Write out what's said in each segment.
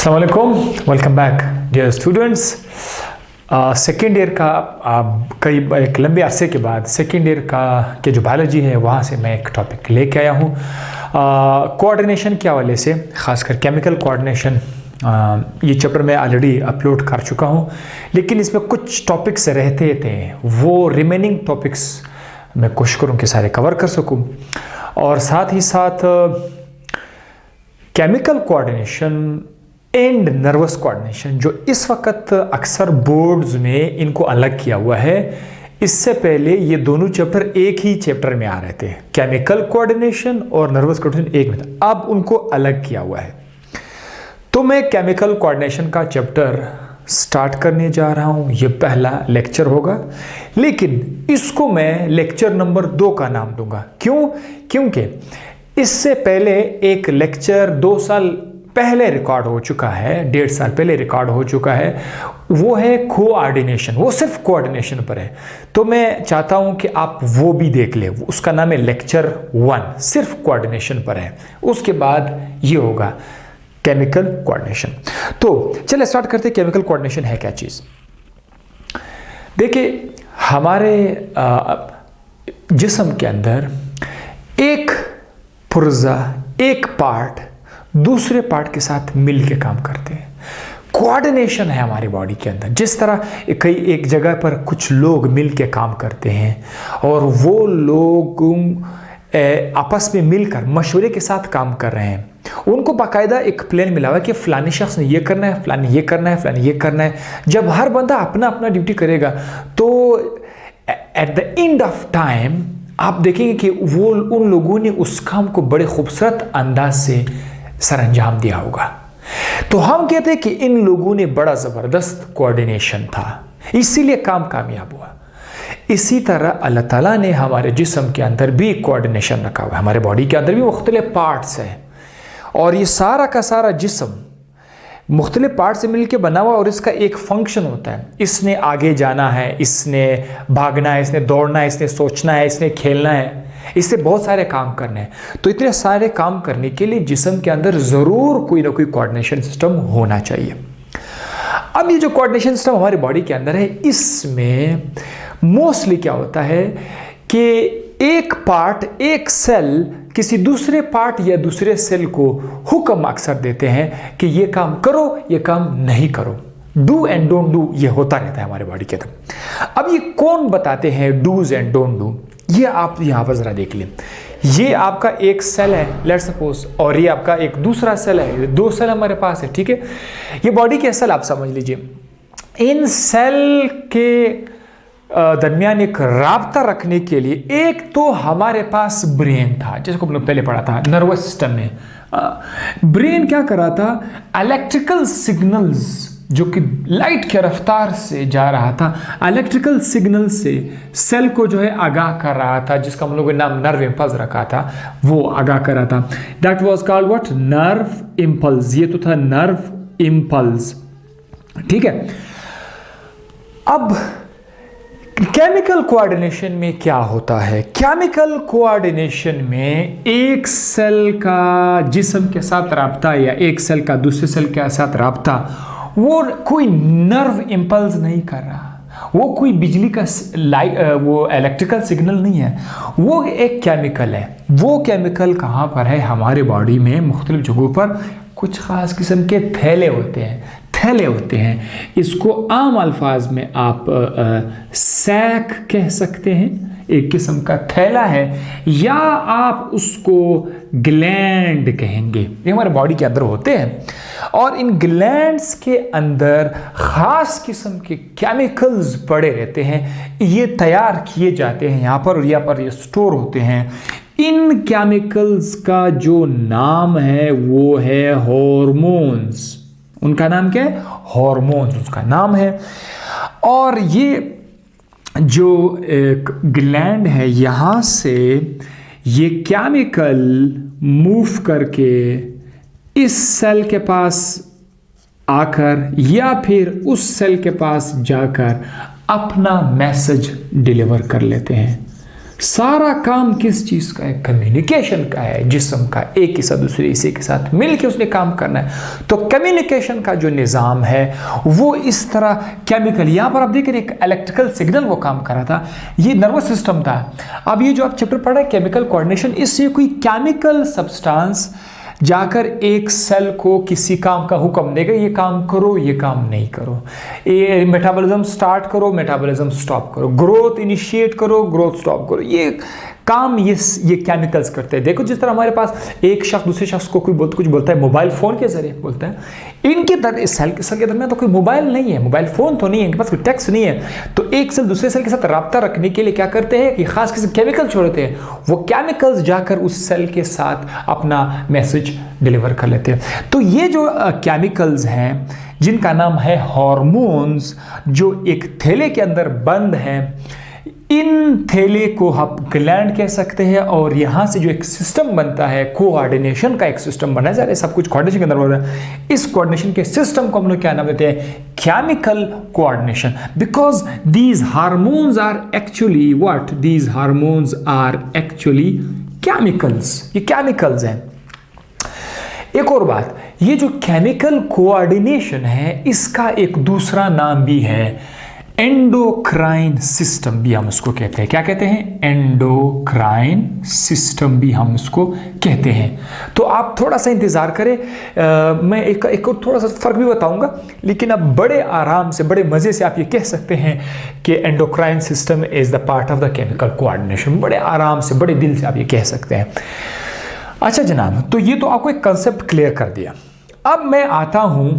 अस्सलाम वालेकुम, welcome back dear students. Second year का करीब एक लंबे अरसे के बाद सेकेंड ईयर का के जो बायोलॉजी है वहाँ से मैं एक टॉपिक लेके आया हूँ कोऑर्डिनेशन के हवाले से, ख़ासकर केमिकल कोऑर्डिनेशन। ये चैप्टर मैं ऑलरेडी अपलोड कर चुका हूँ, लेकिन इसमें कुछ टॉपिक्स रहते थे, वो रिमेनिंग टॉपिक्स मैं कोशिश करूँ कि सारे कवर कर सकूँ। और साथ ही साथ chemical coordination and nervous coordination जो इस वक्त अक्सर बोर्ड्स में इनको अलग किया हुआ है, इससे पहले ये दोनों चैप्टर एक ही चैप्टर में आ रहे थे। केमिकल कोऑर्डिनेशन और नर्वस कोऑर्डिनेशन एक में था, अब उनको अलग किया हुआ है। तो मैं केमिकल कोऑर्डिनेशन का चैप्टर स्टार्ट करने जा रहा हूँ। ये पहला लेक्चर होगा, लेकिन इसको मैं लेक्चर नंबर 2 का नाम दूंगा। क्यों? क्योंकि इससे पहले एक लेक्चर 2 साल पहले रिकॉर्ड हो चुका है, 1.5 साल पहले रिकॉर्ड हो चुका है, वो है कोऑर्डिनेशन। वो सिर्फ कोऑर्डिनेशन पर है, तो मैं चाहता हूं कि आप वो भी देख ले। उसका नाम है लेक्चर 1, सिर्फ कोऑर्डिनेशन पर है। उसके बाद ये होगा केमिकल कोऑर्डिनेशन। तो चलिए स्टार्ट करते हैं। केमिकल कोऑर्डिनेशन है क्या चीज़? देखिए, हमारे जिस्म के अंदर एक पुर्जा, एक पार्ट दूसरे पार्ट के साथ मिल के काम करते हैं। कोऑर्डिनेशन है हमारी बॉडी के अंदर। जिस तरह कई एक जगह पर कुछ लोग मिल के काम करते हैं और वो लोग आपस में मिलकर मशवरे के साथ काम कर रहे हैं, उनको बाकायदा एक प्लान मिला हुआ है कि फलानी शख्स ने ये करना है, फलानी ये करना है, फलानी ये करना है। जब हर बंदा अपना अपना ड्यूटी करेगा तो at the end of time आप देखेंगे कि वो उन लोगों ने उस काम को बड़े खूबसूरत अंदाज से सरअंजाम दिया होगा। तो हम कहते हैं कि इन लोगों ने बड़ा ज़बरदस्त कोऑर्डिनेशन था, इसीलिए काम कामयाब हुआ। इसी तरह अल्लाह ताला ने हमारे जिस्म के अंदर भी कोऑर्डिनेशन रखा हुआ है। हमारे बॉडी के अंदर भी मुख्तलिफ पार्ट्स हैं और ये सारा का सारा जिस्म मुख्तलिफ पार्ट से मिलकर बना हुआ, और इसका एक फंक्शन होता है। इसने आगे जाना है, इसने भागना है, इसने दौड़ना है, इसने सोचना है, इसने खेलना है, इससे बहुत सारे काम करने हैं। तो इतने सारे काम करने के लिए जिस्म के अंदर ज़रूर कोई ना कोई कोऑर्डिनेशन सिस्टम होना चाहिए। अब ये जो कोऑर्डिनेशन सिस्टम हमारी बॉडी के अंदर है, इसमें मोस्टली क्या होता है कि एक पार्ट, एक सेल किसी दूसरे पार्ट या दूसरे सेल को हुक्म अक्सर देते हैं कि ये काम करो, ये काम नहीं करो। डू एंड डोंट डू ये होता रहता है हमारे बॉडी के अंदर। अब ये कौन बताते हैं डूज एंड डोंट डू? ये आप यहाँ पर जरा देख लें। ये आपका एक सेल है, लेट्स सपोज, और ये आपका एक दूसरा सेल है। 2 सेल हमारे पास है, ठीक है। ये बॉडी के सेल आप समझ लीजिए। इन सेल के दरमियान एक राब्ता रखने के लिए एक तो हमारे पास ब्रेन था, जिसको हम लोग पहले पढ़ा था नर्वस सिस्टम में। ब्रेन क्या कर रहा था? इलेक्ट्रिकल सिग्नल्स जो कि लाइट के रफ्तार से जा रहा था, इलेक्ट्रिकल सिग्नल से सेल को जो है आगाह कर रहा था, जिसका हम लोगों ने नाम नर्व इम्पल्स रखा था। वो आगाह कर रहा था। That was called what? Nerve impulse. ये तो था नर्व इम्पल्स, ठीक है। अब केमिकल कोऑर्डिनेशन में क्या होता है? केमिकल कोऑर्डिनेशन में एक सेल का जिस्म के साथ राब्ता या एक सेल का दूसरे सेल के साथ राब्ता, वो कोई नर्व इम्पल्स नहीं कर रहा, वो कोई बिजली का वो इलेक्ट्रिकल सिग्नल नहीं है, वो एक केमिकल है। वो केमिकल कहाँ पर है? हमारे बॉडी में मुख्तलिफ जगहों पर कुछ ख़ास किस्म के थैले होते हैं। इसको आम अल्फाज में आप सैक कह सकते हैं, एक किस्म का थैला है, या आप उसको ग्लैंड कहेंगे। ये हमारे बॉडी के अंदर होते हैं और इन ग्लैंड्स के अंदर ख़ास किस्म के केमिकल्स पड़े रहते हैं। ये तैयार किए जाते हैं यहाँ पर, और यहाँ पर ये स्टोर होते हैं। इन केमिकल्स का जो नाम है वो है हार्मोन्स। उनका नाम क्या है? हार्मोन्स उसका नाम है। और ये जो एक ग्लैंड है, यहाँ से ये केमिकल मूव करके इस सेल के पास आकर या फिर उस सेल के पास जाकर अपना मैसेज डिलीवर कर लेते हैं। सारा काम किस चीज का है? कम्युनिकेशन का है। जिस्म का एक के साथ दूसरे हिस्से के साथ मिलकर उसने काम करना है। तो कम्युनिकेशन का जो निज़ाम है वो इस तरह केमिकल, यहां पर आप देख रहे एक इलेक्ट्रिकल सिग्नल वो काम कर रहा था, ये नर्वस सिस्टम था। अब ये जो आप चैप्टर पढ़ रहे हैं केमिकल कोऑर्डिनेशन, इससे कोई केमिकल सब्सटेंस जाकर एक सेल को किसी काम का हुक्म देगा, ये काम करो, ये काम नहीं करो, ये मेटाबॉलिज्म स्टार्ट करो, मेटाबॉलिज्म स्टॉप करो, ग्रोथ इनिशिएट करो, ग्रोथ स्टॉप करो, ये काम ये केमिकल्स करते हैं। देखो जिस तरह हमारे पास एक शख्स दूसरे शख्स को कुछ बोलता है मोबाइल फ़ोन के जरिए बोलता है, इनके सेल के दरमियान तो कोई मोबाइल नहीं है, मोबाइल फ़ोन तो नहीं है, इनके पास कोई टेक्स्ट नहीं है। तो एक सेल दूसरे सेल के साथ रब्ता रखने के लिए क्या करते हैं कि खास किसी केमिकल छोड़ते हैं, वो केमिकल्स जाकर उस सेल के साथ अपना मैसेज डिलीवर कर लेते हैं। तो ये जो केमिकल्स हैं जिनका नाम है हार्मोन्स, जो एक थैले के अंदर बंद है, इन थैले को हम ग्लैंड कह सकते हैं। और यहाँ से जो एक सिस्टम बनता है, कोऑर्डिनेशन का एक सिस्टम बना जा रहा है, सब कुछ कोऑर्डिनेशन के अंदर हो रहा है। इस कोऑर्डिनेशन के सिस्टम को हम लोग क्या नाम देते हैं? Chemical coordination. Because these hormones are actually what? These hormones are actually chemicals. ये केमिकल्स हैं। एक और बात, ये जो केमिकल कोऑर्डिनेशन है इसका एक दूसरा नाम भी है एंडोक्राइन सिस्टम भी हम उसको कहते हैं। क्या कहते हैं? एंडोक्राइन सिस्टम भी हम उसको कहते हैं। तो आप थोड़ा सा इंतजार करें, मैं एक और थोड़ा सा फर्क भी बताऊंगा, लेकिन अब बड़े आराम से बड़े मजे से आप ये कह सकते हैं कि endocrine system is the part of the chemical coordination. बड़े आराम से बड़े दिल से आप ये कह सकते हैं। अच्छा जनाब, तो ये तो आपको एक कंसेप्ट क्लियर कर दिया। अब मैं आता हूं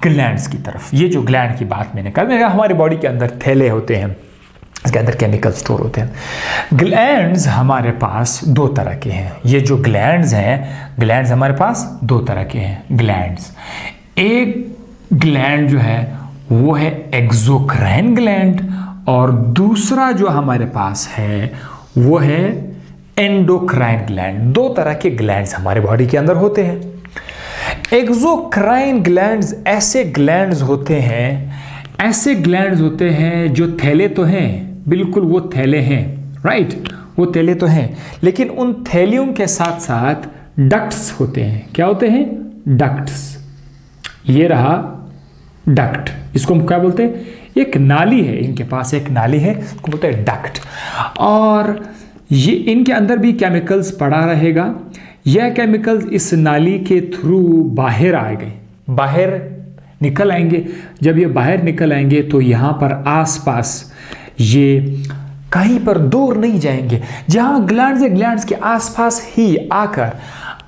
ग्लैंड्स की तरफ। ये जो ग्लैंड की बात मैंने कहा, हमारी बॉडी के अंदर थैले होते हैं, इसके अंदर केमिकल स्टोर होते हैं। ग्लैंड्स हमारे पास दो तरह के हैं। ये जो ग्लैंड्स हैं, ग्लैंड्स हमारे पास दो तरह के हैं। ग्लैंड्स, एक ग्लैंड जो है वो है एक्सोक्राइन ग्लैंड, और दूसरा जो हमारे पास है वो है एंडोक्राइन ग्लैंड। दो तरह के ग्लैंड्स हमारे बॉडी के अंदर होते हैं। एक्सोक्राइन ग्लैंड्स ऐसे ग्लैंड्स होते हैं जो थैले तो हैं, बिल्कुल वो थैले हैं, राइट, वो थैले तो हैं, लेकिन उन थैलियों के साथ साथ डक्ट्स होते हैं। क्या होते हैं? डक्ट्स। ये रहा डक्ट, इसको हम क्या बोलते हैं? एक नाली है, इनके पास एक नाली है, इसको बोलते हैं डक्ट। और ये इनके अंदर भी केमिकल्स पड़ा रहेगा। यह केमिकल्स इस नाली के थ्रू बाहर आएंगे, बाहर निकल आएंगे। जब ये बाहर निकल आएंगे तो यहाँ पर आसपास ये कहीं पर दूर नहीं जाएंगे, जहाँ ग्लैंड्स है ग्लैंड्स के आसपास ही आकर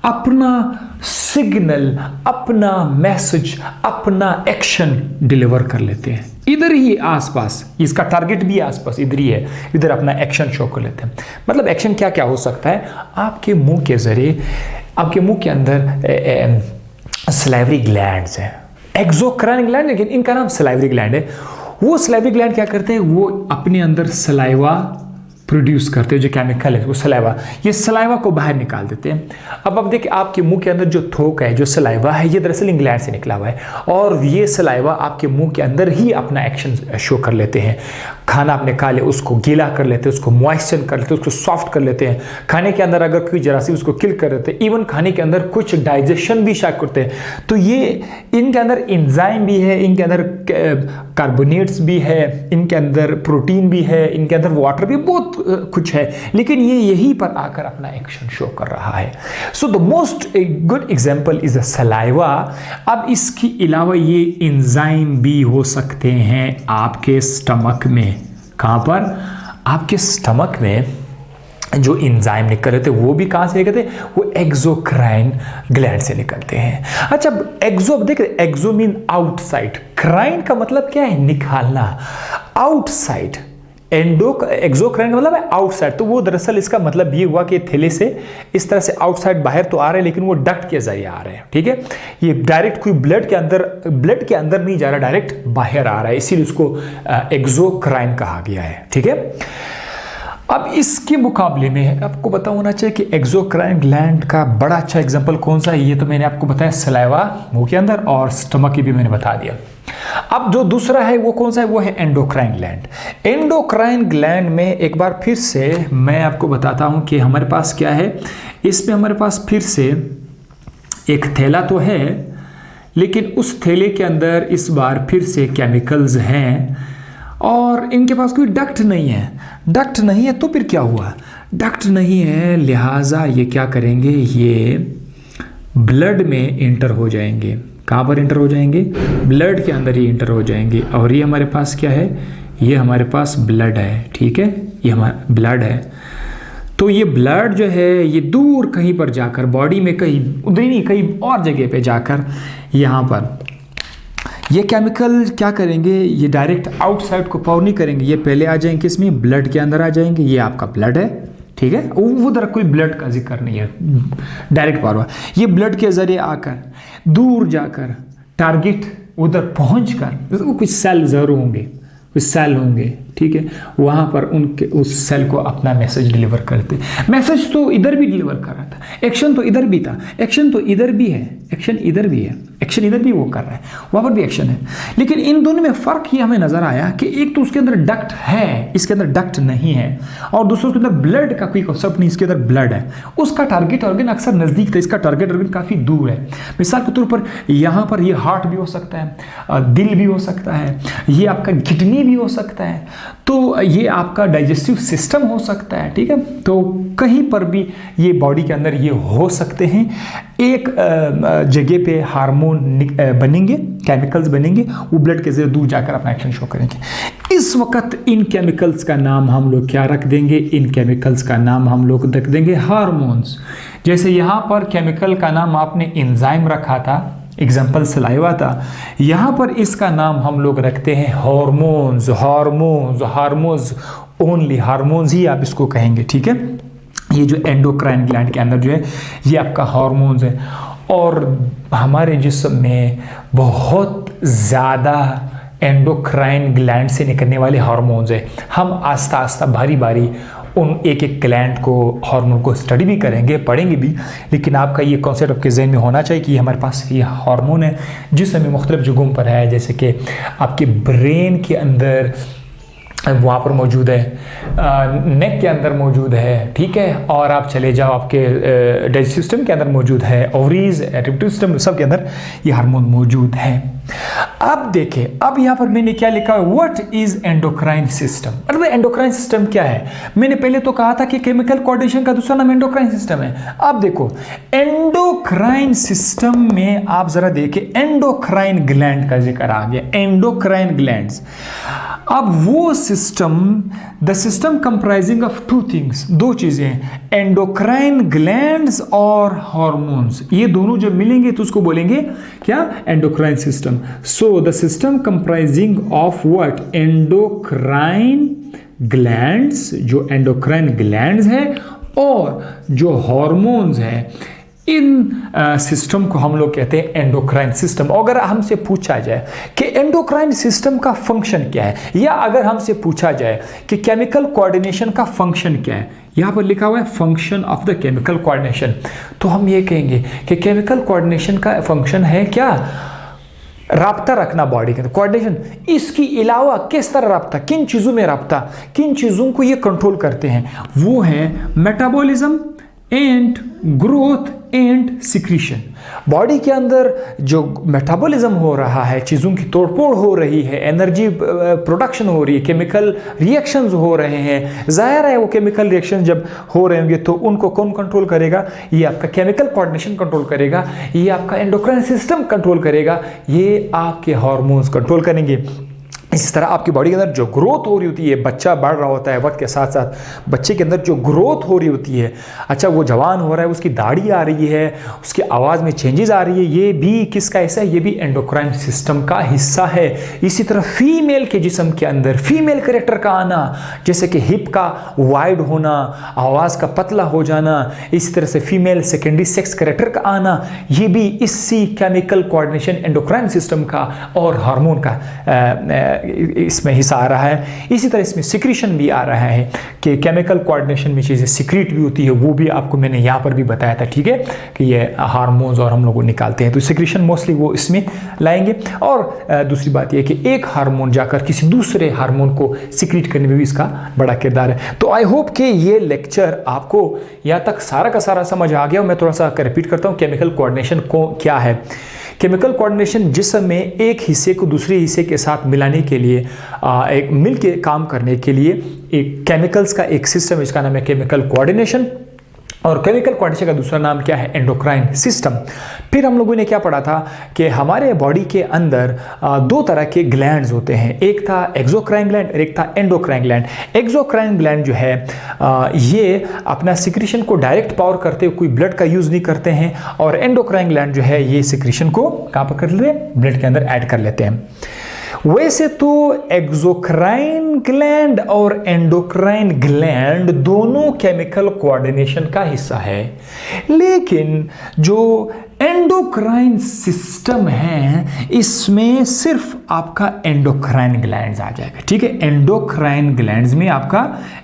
अपना सिग्नल, अपना मैसेज, अपना एक्शन डिलीवर कर लेते हैं। इधर ही आसपास, इसका टारगेट भी आसपास इधर ही है, इधर अपना एक्शन शो कर लेते हैं। मतलब एक्शन क्या क्या हो सकता है? आपके मुंह के जरिए, आपके मुंह के अंदर सलाइवरी ग्लैंड्स हैं, एक्सोक्राइन ग्लैंड, लेकिन इनका नाम सलाइवरी ग्लैंड है। वो सलाइवरी ग्लैंड क्या करते हैं? वो अपने अंदर सलाइवा प्रोड्यूस करते हैं, जो केमिकल है वो सलाइवा, ये सलाइवा को बाहर निकाल देते हैं। अब देखिए आपके मुंह के अंदर जो थोक है, जो सलाइवा है, ये दरअसल ग्लैंड से निकला हुआ है, और ये सलाइवा आपके मुंह के अंदर ही अपना एक्शन शो कर लेते हैं। खाना आपने खा लिया, उसको गीला कर लेते हैं, उसको मॉइस्चर कर लेते हैं, उसको सॉफ्ट कर लेते हैं। खाने के अंदर अगर कोई जरासीम उसको किल कर देते हैं। इवन खाने के अंदर कुछ डाइजेशन भी शायद करते हैं। तो ये इनके अंदर एंजाइम भी है, इनके अंदर कार्बोनेट्स भी है, इनके अंदर प्रोटीन भी है, इनके अंदर वाटर भी, बहुत कुछ है, लेकिन ये यहीं पर आकर अपना एक्शन शो कर रहा है। So the most good example is a saliva. अब इसके अलावा ये एंजाइम भी हो सकते हैं आपके स्टमक में। कहां पर? आपके स्टमक में जो एंजाइम निकल रहे थे वो भी कहां से निकलते? वो एक्सोक्राइन ग्लैंड से निकलते हैं। अच्छा, एक्सो, अब देख रहे, एक्सो मीन आउटसाइड, क्राइन का मतलब क्या है? निकालना, आउटसाइड। एक्सोक्राइन का मतलब है आउटसाइड। तो वो दरअसल इसका मतलब ये हुआ कि थैले से इस तरह से आउटसाइड बाहर तो आ रहे हैं, लेकिन वो डक्ट के जरिए आ रहे हैं। ठीक है, ये डायरेक्ट कोई ब्लड के अंदर नहीं जा रहा, डायरेक्ट बाहर आ रहा है, इसीलिए उसको एक्सोक्राइन कहा गया है। ठीक है, अब इसके मुकाबले में आपको पता होना चाहिए कि एक्सोक्राइन ग्लैंड का बड़ा अच्छा एग्जांपल कौन सा है। ये तो मैंने आपको बताया, सलाइवा मुंह के अंदर, और स्टमक की भी मैंने बता दिया। अब जो दूसरा है वो कौन सा है, वो है एंडोक्राइन ग्लैंड। एंडोक्राइन ग्लैंड में एक बार फिर से मैं आपको बताता हूं कि हमारे पास क्या है। इसमें हमारे पास फिर से एक थैला तो है, लेकिन उस थैले के अंदर इस बार फिर से केमिकल्स हैं और इनके पास कोई डक्ट नहीं है। डक्ट नहीं है तो फिर क्या हुआ, डक्ट नहीं है, लिहाजा ये क्या करेंगे, ये ब्लड में इंटर हो जाएंगे। कहाँ पर इंटर हो जाएंगे, ब्लड के अंदर ही इंटर हो जाएंगे। और ये हमारे पास क्या है, ये हमारे पास ब्लड है, ठीक है, ये हमारा ब्लड है। तो ये ब्लड जो है ये दूर कहीं पर जाकर बॉडी में कहीं उधर नहीं कहीं और जगह पे जाकर यहाँ पर ये केमिकल क्या करेंगे, ये डायरेक्ट आउटसाइड को पावर नहीं करेंगे, ये पहले आ जाएंगे इसमें ब्लड के अंदर आ जाएंगे। ये आपका ब्लड है, ठीक है, उधर कोई ब्लड का जिक्र नहीं है, डायरेक्ट पावर। ये ब्लड के जरिए आकर दूर जाकर टारगेट उधर पहुंचकर कुछ सेल जरूर होंगे, कुछ सेल होंगे, ठीक है, वहाँ पर उनके उस सेल को अपना मैसेज डिलीवर करते। मैसेज तो इधर भी डिलीवर कर रहा था, एक्शन तो इधर भी था, एक्शन तो इधर भी है, एक्शन इधर भी है, एक्शन इधर भी वो कर रहा है, वहाँ पर भी एक्शन है। लेकिन इन दोनों में फ़र्क ये हमें नज़र आया कि एक तो उसके अंदर डक्ट है, इसके अंदर डक्ट नहीं है, और दूसरा उसके अंदर ब्लड का कोई कॉन्सेप्ट नहीं, इसके अंदर ब्लड है। उसका टारगेट ऑर्गन अक्सर नज़दीक था, इसका टारगेट ऑर्गन काफ़ी दूर है। मिसाल के तौर पर यहाँ पर ये हार्ट भी हो सकता है, दिल भी हो सकता है, ये आपका किडनी भी हो सकता है, तो ये आपका डाइजेस्टिव सिस्टम हो सकता है, ठीक है। तो कहीं पर भी ये बॉडी के अंदर ये हो सकते हैं। एक जगह पे हार्मोन बनेंगे, केमिकल्स बनेंगे, वो ब्लड के जरिए दूर जाकर अपना एक्शन शो करेंगे। इस वक्त इन केमिकल्स का नाम हम लोग क्या रख देंगे, इन केमिकल्स का नाम हम लोग रख देंगे हार्मोन्स। जैसे यहाँ पर केमिकल का नाम आपने एंजाइम रखा था, एग्जाम्पल सलाइवा था, यहाँ पर इसका नाम हम लोग रखते हैं hormones. Hormones, hormones only, hormones ही आप इसको कहेंगे, ठीक है। ये जो एंडोक्राइन ग्लैंड के अंदर जो है ये आपका हार्मोन्स है। और हमारे जिस्म में बहुत ज़्यादा एंडोक्राइन ग्लैंड से निकलने वाले हार्मोन्स है। हम आस्ता आस्ता भारी भारी उन एक एक ग्लैंड को, हार्मोन को स्टडी भी करेंगे, पढ़ेंगे भी, लेकिन आपका ये कॉन्सेप्ट आपके जहन में होना चाहिए कि हमारे पास ये हार्मोन है जिसमें मुख्तलिफ जगहों पर है, जैसे कि आपके ब्रेन के अंदर वहाँ पर मौजूद है, नेक के अंदर मौजूद है, ठीक है, और आप चले जाओ आपके डाइजेस्टिव सिस्टम के अंदर मौजूद है, ओवरीज, रिप्रोडक्टिव सिस्टम, सब के अंदर ये हार्मोन मौजूद है। अब देखें, अब यहाँ पर मैंने क्या लिखा है, व्हाट इज एंडोक्राइन सिस्टम। मतलब एंडोक्राइन सिस्टम क्या है, मैंने पहले तो कहा था कि केमिकल कोऑर्डिनेशन का दूसरा नाम एंडोक्राइन सिस्टम है। अब देखो एंडोक्राइन सिस्टम में आप जरा देखें, एंडोक्राइन ग्लैंड का जिक्र आ गया, एंडोक्राइन ग्लैंड्स। अब वो system, the system comprising of two things, दो चीजें, एंडोक्राइन ग्लैंड्स और हार्मोन्स, ये दोनों जब मिलेंगे तो उसको बोलेंगे क्या, endocrine system. So the system comprising of what, endocrine glands, जो एंडोक्राइन ग्लैंड्स है और जो हार्मोन्स है, इन सिस्टम को हम लोग कहते हैं एंडोक्राइन सिस्टम। अगर हमसे पूछा जाए कि एंडोक्राइन सिस्टम का फंक्शन क्या है, या अगर हमसे पूछा जाए कि केमिकल कोऑर्डिनेशन का फंक्शन क्या है, यहाँ पर लिखा हुआ है function of the chemical coordination, तो हम ये कहेंगे कि केमिकल कोऑर्डिनेशन का फंक्शन है क्या, राब्ता रखना बॉडी के अंदर, कोऑर्डिनेशन। इसके अलावा किस तरह राब्ता, किन चीज़ों में राब्ता, किन चीज़ों को ये कंट्रोल करते हैं, वो है metabolism and growth and secretion. Body के अंदर जो मेटाबॉलिज्म हो रहा है, चीज़ों की तोड़फोड़ हो रही है, एनर्जी प्रोडक्शन हो रही है, केमिकल रिएक्शंस हो रहे हैं, जाहिर है वो केमिकल रिएक्शन जब हो रहे होंगे तो उनको कौन कंट्रोल करेगा, ये आपका केमिकल कोऑर्डिनेशन कंट्रोल करेगा, ये आपका एंडोक्राइन सिस्टम कंट्रोल करेगा, ये आपके हार्मोन्स कंट्रोल करेंगे। इस तरह आपकी बॉडी के अंदर जो ग्रोथ हो रही होती है, बच्चा बढ़ रहा होता है, वक्त के साथ साथ बच्चे के अंदर जो ग्रोथ हो रही होती है, अच्छा वो जवान हो रहा है, उसकी दाढ़ी आ रही है, उसकी आवाज़ में चेंजेस आ रही है, ये भी किसका हिस्सा है, ये भी एंडोक्राइन सिस्टम का हिस्सा है। इसी तरह फीमेल के जिस्म के अंदर फीमेल कैरेक्टर का आना, जैसे कि हिप का वाइड होना, आवाज़ का पतला हो जाना, इसी तरह से फीमेल सेकेंडरी सेक्स कैरेक्टर का आना, ये भी इसी केमिकल कोऑर्डिनेशन एंडोक्राइन सिस्टम का और हार्मोन का इसमें हिस्सा आ रहा है। इसी तरह इसमें सिक्रीशन भी आ रहा है कि केमिकल कोऑर्डिनेशन में चीज़ें सिक्रीट भी होती है, वो भी आपको मैंने यहाँ पर भी बताया था, ठीक है, कि ये हार्मोन्स और हम लोग निकालते हैं, तो सिक्रीशन मोस्टली वो इसमें लाएंगे। और दूसरी बात ये कि एक हार्मोन जाकर किसी दूसरे हार्मोन को सिक्रीट करने में भी इसका बड़ा किरदार है। तो आई होप कि ये लेक्चर आपको यहाँ तक सारा का सारा समझ आ गया। मैं थोड़ा सा रिपीट करता हूँ, केमिकल कोऑर्डिनेशन को क्या है। केमिकल कोऑर्डिनेशन जिसमें एक हिस्से को दूसरे हिस्से के साथ मिलाने के लिए एक मिल के काम करने के लिए एक केमिकल्स का एक सिस्टम, इसका नाम है केमिकल कोऑर्डिनेशन। और केमिकल कोऑर्डिनेशन का दूसरा नाम क्या है? Endocrine system. फिर हम लोगों ने क्या पढ़ा था कि हमारे बॉडी के अंदर दो तरह के ग्लैंड्स होते हैं, एक था एक्सोक्राइन ग्लैंड और एक था एंडोक्राइन ग्लैंड। एक्सोक्राइन ग्लैंड जो है ये अपना सिक्रीशन को डायरेक्ट पावर करते हुए कोई ब्लड का यूज़ नहीं करते हैं, और एंडोक्राइन ग्लैंड जो है ये सिक्रीशन को कहाँ पर कर लेते हैं? ब्लड के अंदर ऐड कर लेते हैं। वैसे तो एक्सोक्राइन ग्लैंड और एंडोक्राइन ग्लैंड दोनों केमिकल कोऑर्डिनेशन का हिस्सा है, लेकिन जो एंडोक्राइन सिस्टम है इसमें सिर्फ आपका एंडोक्राइन ग्लैंड्स आ जाएगा, ठीक है। एंडोक्राइन ग्लैंड्स में आपका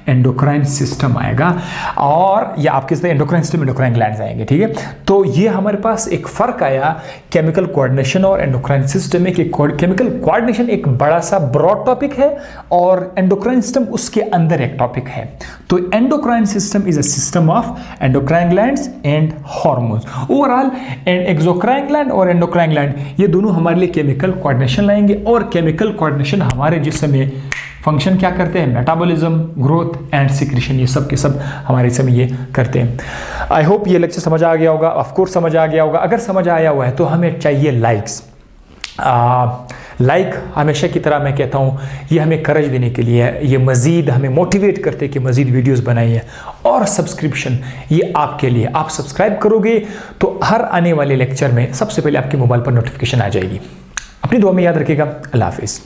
एंडोक्राइन सिस्टम आएगा, और या आपके साथ एंडोक्राइन सिस्टम एंडोक्राइन ग्लैंड्स आएंगे, ठीक है। तो ये हमारे पास एक फर्क आया केमिकल कोऑर्डिनेशन और एंडोक्राइन सिस्टम में, कि केमिकल कोऑर्डिनेशन एक बड़ा सा ब्रॉड टॉपिक है और एंडोक्राइन सिस्टम उसके अंदर एक टॉपिक है। तो endocrine system is a system of endocrine glands and hormones. Overall exocrine gland और एंडोक्राइन ग्लैंड ये दोनों हमारे लिए केमिकल कोऑर्डिनेशन लाएंगे, और केमिकल कोऑर्डिनेशन हमारे जिस्म में फंक्शन क्या करते हैं? मेटाबॉलिज्म, ग्रोथ एंड सिक्रीशन, ये सब के सब हमारे जिस्म में ये करते हैं। आई होप ये लेक्चर समझ आ गया होगा, ऑफ कोर्स समझ आ गया होगा। अगर समझ आया हुआ है तो हमें चाहिए लाइक्स। लाइक हमेशा की तरह मैं कहता हूँ ये हमें करेज देने के लिए है, ये मज़ीद हमें मोटिवेट करते हैं कि मज़ीद वीडियोस बनाइए। और सब्सक्रिप्शन ये आपके लिए, आप सब्सक्राइब करोगे तो हर आने वाले लेक्चर में सबसे पहले आपके मोबाइल पर नोटिफिकेशन आ जाएगी। अपनी दुआ में याद रखिएगा। अल्लाह हाफिज़।